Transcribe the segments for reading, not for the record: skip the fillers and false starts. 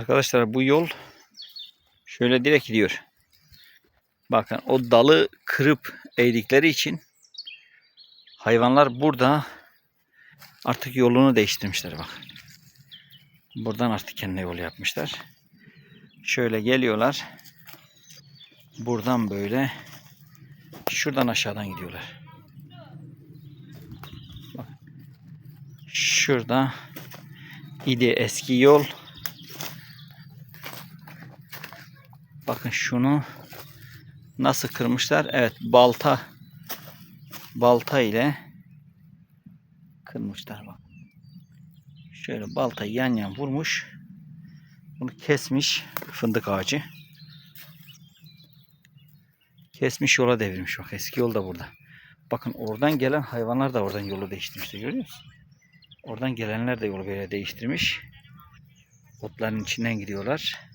Arkadaşlar bu yol şöyle direkt gidiyor. Bakın o dalı kırıp eğdikleri için hayvanlar burada artık yolunu değiştirmişler bak. Buradan artık kendine yol yapmışlar. Şöyle geliyorlar. Buradan böyle şuradan aşağıdan gidiyorlar. Bak. Şurada idi eski yol. Bakın şunu nasıl kırmışlar? Evet, balta ile kırmışlar bak. Şöyle baltayı yan yan vurmuş. Bunu kesmiş, fındık ağacı. Kesmiş, yola devirmiş. Bak eski yol da burada. Bakın oradan gelen hayvanlar da oradan yolu değiştirmişler, görüyor musun? Oradan gelenler de yolu böyle değiştirmiş. Otların içinden gidiyorlar.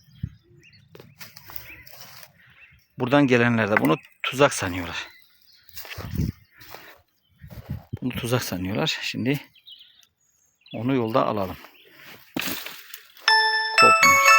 Buradan gelenler de bunu tuzak sanıyorlar. Bunu tuzak sanıyorlar. Şimdi onu yolda alalım. Kopmuyor.